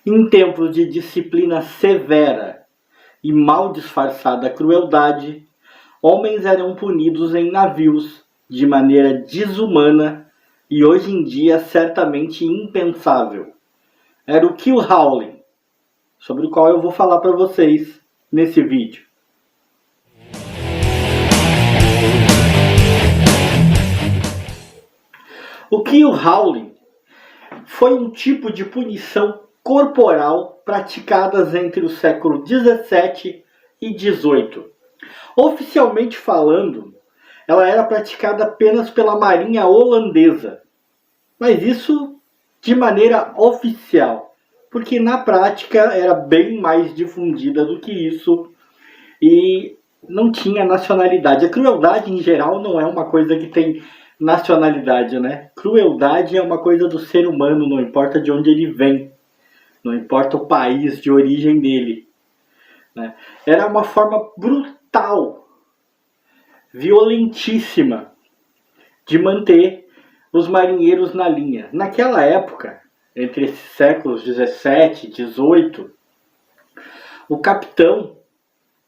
Em tempos de disciplina severa e mal disfarçada crueldade, homens eram punidos em navios de maneira desumana e hoje em dia certamente impensável. Era o kill hauling, sobre o qual eu vou falar para vocês nesse vídeo. O kill hauling foi um tipo de punição corporal praticadas entre o século 17 e 18. Oficialmente falando, ela era praticada apenas pela marinha holandesa, mas isso de maneira oficial, porque na prática era bem mais difundida do que isso e não tinha nacionalidade. A crueldade em geral não é uma coisa que tem nacionalidade, né? Crueldade é uma coisa do ser humano, não importa de onde ele vem, não importa o país de origem dele, né? Era uma forma brutal, violentíssima de manter os marinheiros na linha. Naquela época, entre esses séculos 17 e 18, o capitão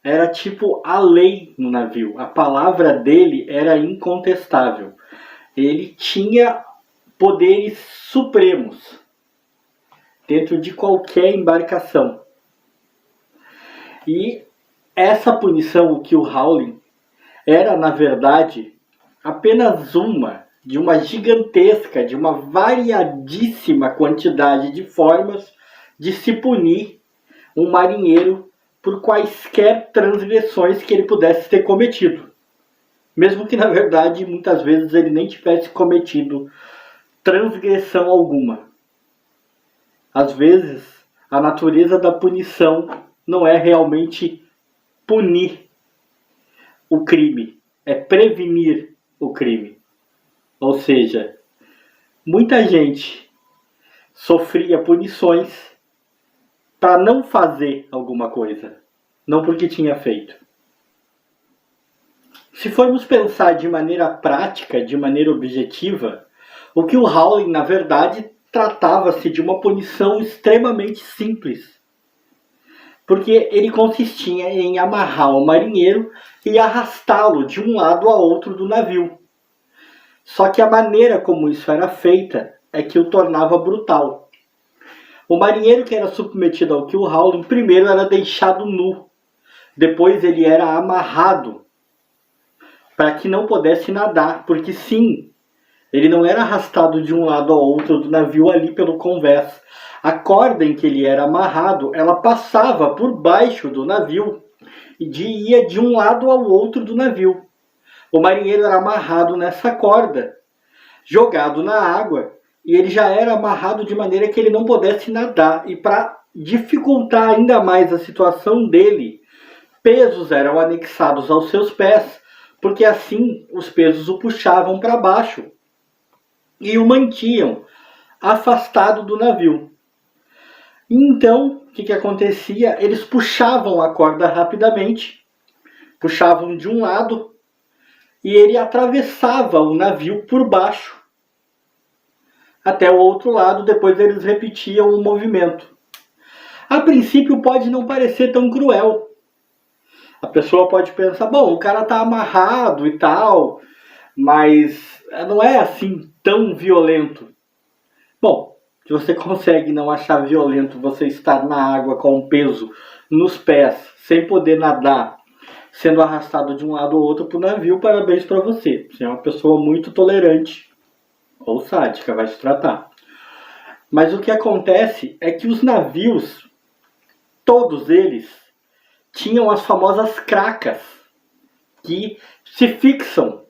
era tipo a lei no navio. A palavra dele era incontestável. Ele tinha poderes supremos dentro de qualquer embarcação. E essa punição, o kill hauling, era na verdade apenas uma de uma gigantesca, de uma variadíssima quantidade de formas de se punir um marinheiro por quaisquer transgressões que ele pudesse ter cometido. Mesmo que, na verdade, muitas vezes ele nem tivesse cometido transgressão alguma. Às vezes, a natureza da punição não é realmente punir o crime, é prevenir o crime. Ou seja, muita gente sofria punições para não fazer alguma coisa, não porque tinha feito. Se formos pensar de maneira prática, de maneira objetiva, o kill hauling, na verdade, tratava-se de uma punição extremamente simples. Porque ele consistia em amarrar o marinheiro e arrastá-lo de um lado a outro do navio. Só que a maneira como isso era feita é que o tornava brutal. O marinheiro que era submetido ao kill hauling primeiro era deixado nu. Depois ele era amarrado para que não pudesse nadar, porque sim, ele não era arrastado de um lado ao outro do navio ali pelo convés. A corda em que ele era amarrado, ela passava por baixo do navio e ia de um lado ao outro do navio. O marinheiro era amarrado nessa corda, jogado na água, e ele já era amarrado de maneira que ele não pudesse nadar. E para dificultar ainda mais a situação dele, pesos eram anexados aos seus pés, porque assim os pesos o puxavam para baixo e o mantinham afastado do navio. Então, o que acontecia? Eles puxavam a corda rapidamente, puxavam de um lado e ele atravessava o navio por baixo até o outro lado. Depois eles repetiam o movimento. A princípio pode não parecer tão cruel. A pessoa pode pensar, bom, o cara está amarrado e tal, mas não é assim tão violento. Bom, se você consegue não achar violento você estar na água com um peso nos pés, sem poder nadar, sendo arrastado de um lado ou outro para o navio, parabéns para você. Você é uma pessoa muito tolerante ou sádica, vai se tratar. Mas o que acontece é que os navios, todos eles, tinham as famosas cracas, que se fixam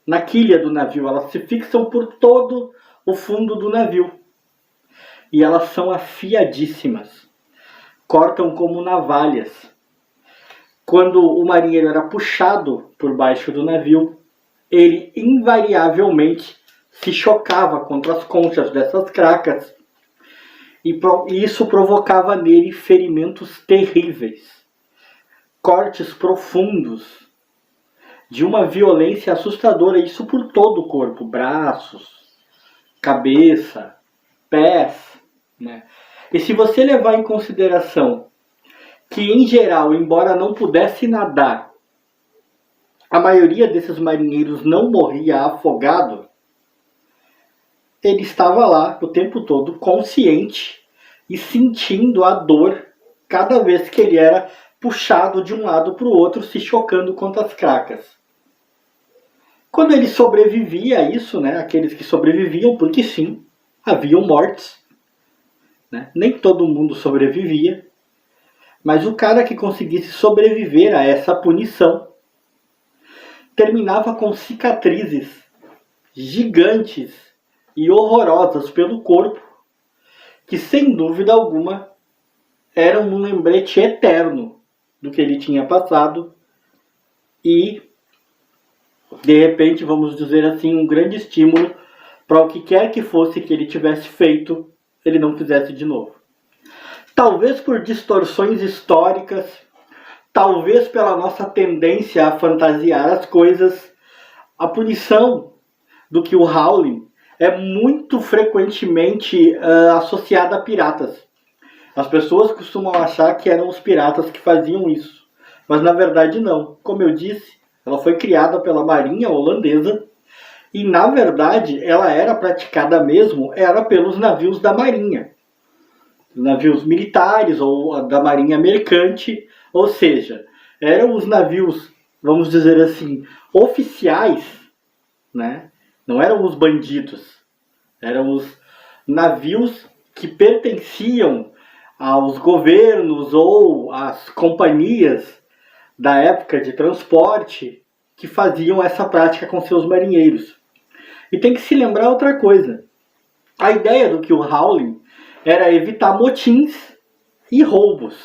na quilha do navio. Elas se fixam por todo o fundo do navio. E elas são afiadíssimas. Cortam como navalhas. Quando o marinheiro era puxado por baixo do navio, ele invariavelmente se chocava contra as conchas dessas cracas. E isso provocava nele ferimentos terríveis. Cortes profundos, de uma violência assustadora, isso por todo o corpo, braços, cabeça, pés, né? E se você levar em consideração que, em geral, embora não pudesse nadar, a maioria desses marinheiros não morria afogado, ele estava lá o tempo todo consciente e sentindo a dor cada vez que ele era puxado de um lado para o outro, se chocando contra as cracas. Quando ele sobrevivia a isso, né, aqueles que sobreviviam, porque sim, haviam mortes, né, nem todo mundo sobrevivia, mas o cara que conseguisse sobreviver a essa punição terminava com cicatrizes gigantes e horrorosas pelo corpo, que sem dúvida alguma eram um lembrete eterno do que ele tinha passado e, de repente, vamos dizer assim, um grande estímulo para o que quer que fosse que ele tivesse feito, ele não fizesse de novo. Talvez por distorções históricas, talvez pela nossa tendência a fantasiar as coisas, a punição do que o Howling é muito frequentemente associada a piratas. As pessoas costumam achar que eram os piratas que faziam isso, mas na verdade não. Como eu disse, ela foi criada pela Marinha Holandesa e na verdade ela era praticada mesmo pelos navios da Marinha. Navios militares ou da Marinha Mercante, ou seja, eram os navios, vamos dizer assim, oficiais, né? Não eram os bandidos, eram os navios que pertenciam aos governos ou às companhias da época de transporte que faziam essa prática com seus marinheiros. E tem que se lembrar outra coisa. A ideia do que o Howling era evitar motins e roubos,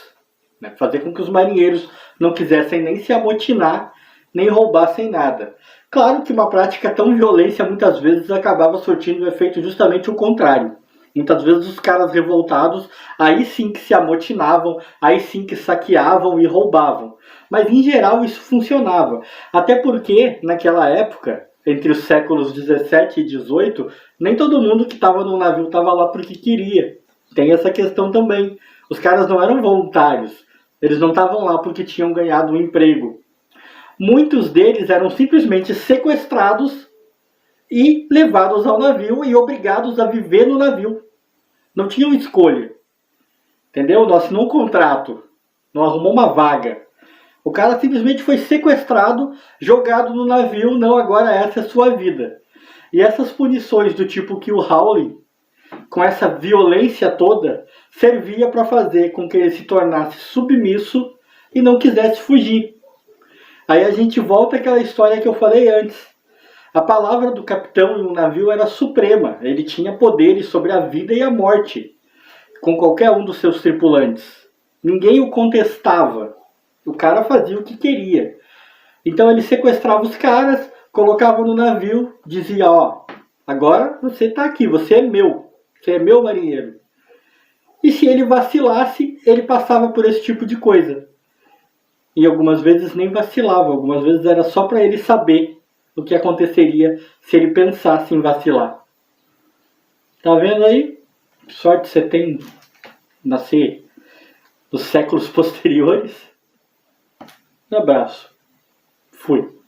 né? Fazer com que os marinheiros não quisessem nem se amotinar, nem roubassem nada. Claro que uma prática tão violenta muitas vezes acabava surtindo o efeito justamente o contrário. Muitas vezes os caras revoltados, aí sim que se amotinavam, aí sim que saqueavam e roubavam. Mas em geral isso funcionava. Até porque naquela época, entre os séculos 17 e 18, nem todo mundo que estava no navio estava lá porque queria. Tem essa questão também. Os caras não eram voluntários. Eles não estavam lá porque tinham ganhado um emprego. Muitos deles eram simplesmente sequestrados e levados ao navio e obrigados a viver no navio. Não tinham escolha. Entendeu? Não assinou um contrato. Não arrumou uma vaga. O cara simplesmente foi sequestrado, jogado no navio. Não, agora essa é a sua vida. E essas punições do tipo que o Howling, com essa violência toda, servia para fazer com que ele se tornasse submisso e não quisesse fugir. Aí a gente volta àquela história que eu falei antes. A palavra do capitão em um navio era suprema. Ele tinha poderes sobre a vida e a morte com qualquer um dos seus tripulantes. Ninguém o contestava. O cara fazia o que queria. Então ele sequestrava os caras, colocava no navio, dizia, ó, agora você está aqui, você é meu marinheiro. E se ele vacilasse, ele passava por esse tipo de coisa. E algumas vezes nem vacilava, algumas vezes era só para ele saber o que aconteceria se ele pensasse em vacilar. Tá vendo aí? Que sorte você tem nascer nos séculos posteriores. Um abraço. Fui.